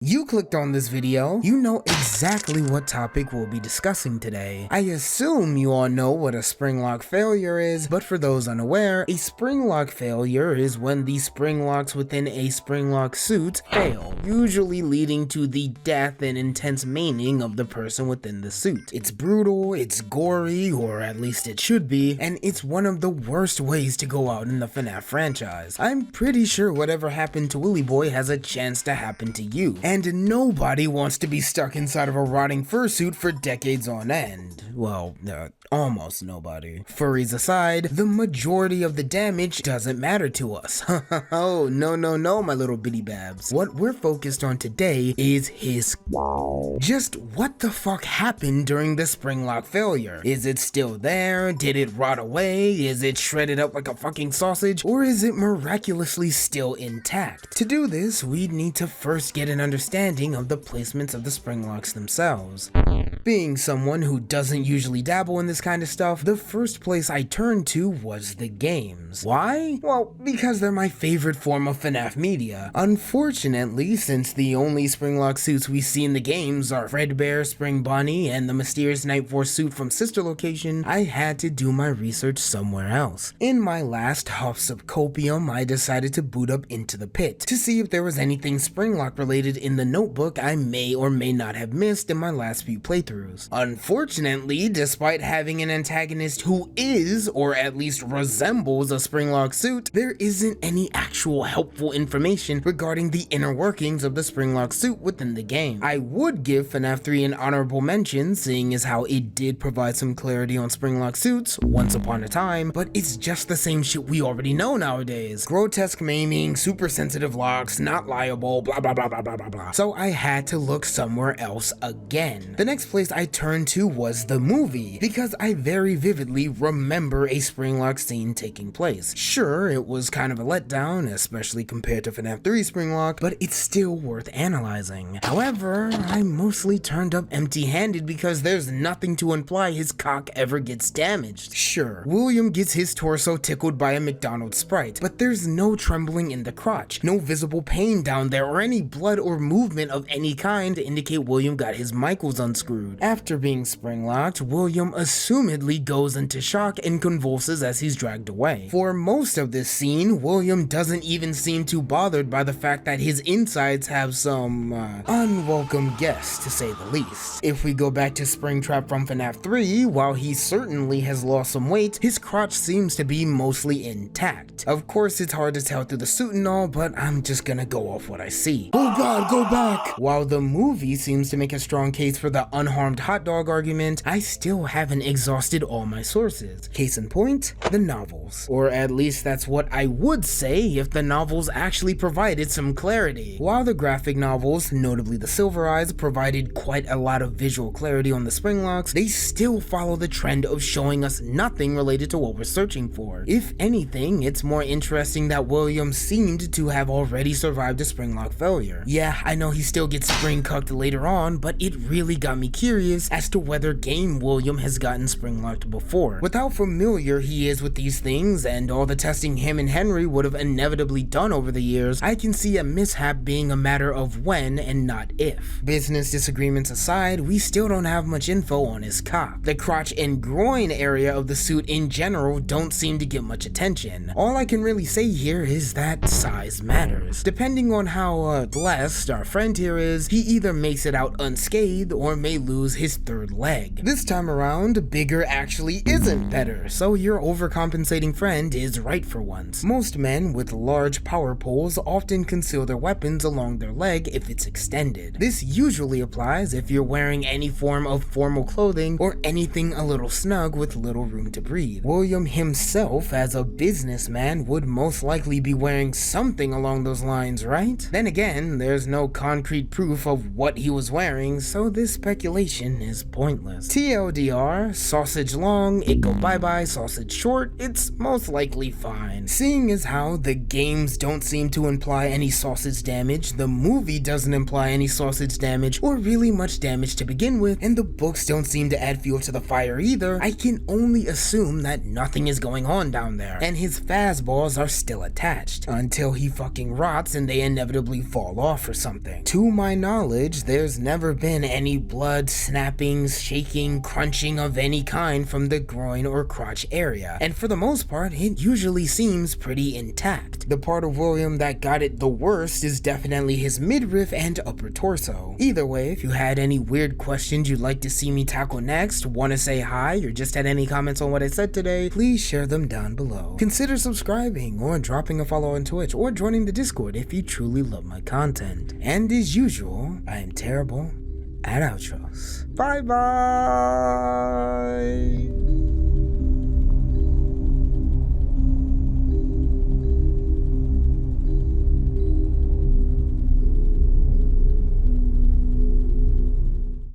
You clicked on this video, you know exactly what topic we'll be discussing today. I assume you all know what a spring lock failure is, but for those unaware, a spring lock failure is when the spring locks within a spring lock suit fail, usually leading to the death and intense maiming of the person within the suit. It's brutal, it's gory, or at least it should be, and it's one of the worst ways to go out in the FNAF franchise. I'm pretty sure whatever happened to Willy Boy has a chance to happen to you. And nobody wants to be stuck inside of a rotting fursuit for decades on end. Well, almost nobody. Furries aside, the majority of the damage doesn't matter to us. Oh, no, my little bitty babs. What we're focused on today is his just what the fuck happened during the spring lock failure? Is it still there? Did it rot away? Is it shredded up like a fucking sausage? Or is it miraculously still intact? To do this, we'd need to first get an understanding of the placements of the spring locks themselves. Being someone who doesn't usually dabble in this kind of stuff, the first place I turned to was the games. Why? Well, because they're my favorite form of FNAF media. Unfortunately, since the only spring lock suits we see in the games are Fredbear, Spring Bonnie, and the mysterious Night Force suit from Sister Location, I had to do my research somewhere else. In my last huffs of copium, I decided to boot up Into the Pit to see if there was anything spring lock related in the notebook I may or may not have missed in my last few playthroughs. Unfortunately, despite having an antagonist who is, or at least resembles, a spring lock suit, there isn't any actual helpful information regarding the inner workings of the spring lock suit within the game. I would give FNAF 3 an honorable mention, seeing as how it did provide some clarity on spring lock suits once upon a time, but it's just the same shit we already know nowadays. Grotesque maiming, super sensitive locks, not liable, blah blah blah blah blah blah blah. So I had to look somewhere else again. The next place I turned to was the movie, because I very vividly remember a spring lock scene taking place. Sure, it was kind of a letdown, especially compared to FNAF 3 spring lock, but it's still worth analyzing. However, I mostly turned up empty-handed because there's nothing to imply his cock ever gets damaged. Sure, William gets his torso tickled by a McDonald's Sprite, but there's no trembling in the crotch, no visible pain down there, or any blood or movement of any kind to indicate William got his Michaels unscrewed. After being spring locked, William assumedly goes into shock and convulses as he's dragged away. For most of this scene, William doesn't even seem too bothered by the fact that his insides have some unwelcome guests, to say the least. If we go back to Springtrap from FNAF 3, while he certainly has lost some weight, his crotch seems to be mostly intact. Of course, it's hard to tell through the suit and all, but I'm just gonna go off what I see. Oh god, go back! While the movie seems to make a strong case for the unharmed hot dog argument, I still haven't exhausted all my sources. Case in point, the novels. Or at least that's what I would say if the novels actually provided some clarity. While the graphic novels, notably the Silver Eyes, provided quite a lot of visual clarity on the spring locks, they still follow the trend of showing us nothing related to what we're searching for. If anything, it's more interesting that William seemed to have already survived a spring lock failure. Yeah, I know he still gets spring cucked later on, but it really got me curious as to whether game William has gotten spring locked before. With how familiar he is with these things and all the testing him and Henry would have inevitably done over the years, I can see a mishap being a matter of when and not if. Business disagreements aside, we still don't have much info on his cock. The crotch and groin area of the suit in general don't seem to get much attention. All I can really say here is that size matters. Depending on how blessed our friend here is, he either makes it out unscathed or may lose his third leg. This time around, bigger actually isn't better, so your overcompensating friend is right for once. Most men with large power poles often conceal their weapons along their leg if it's extended. This usually applies if you're wearing any form of formal clothing or anything a little snug with little room to breathe. William himself, as a businessman, would most likely be wearing something along those lines, right? Then again, there's no concrete proof of what he was wearing, so this speculation investigation is pointless. TLDR, sausage long, it go bye-bye, sausage short, it's most likely fine. Seeing as how the games don't seem to imply any sausage damage, the movie doesn't imply any sausage damage or really much damage to begin with, and the books don't seem to add fuel to the fire either, I can only assume that nothing is going on down there, and his fastballs are still attached, until he fucking rots and they inevitably fall off or something. To my knowledge, there's never been any blood, snappings, shaking, crunching of any kind from the groin or crotch area, and for the most part, it usually seems pretty intact. The part of William that got it the worst is definitely his midriff and upper torso. Either way, if you had any weird questions you'd like to see me tackle next, want to say hi, or just had any comments on what I said today, please share them down below. Consider subscribing, or dropping a follow on Twitch, or joining the Discord if you truly love my content. And as usual, I am terrible at outros. Bye bye!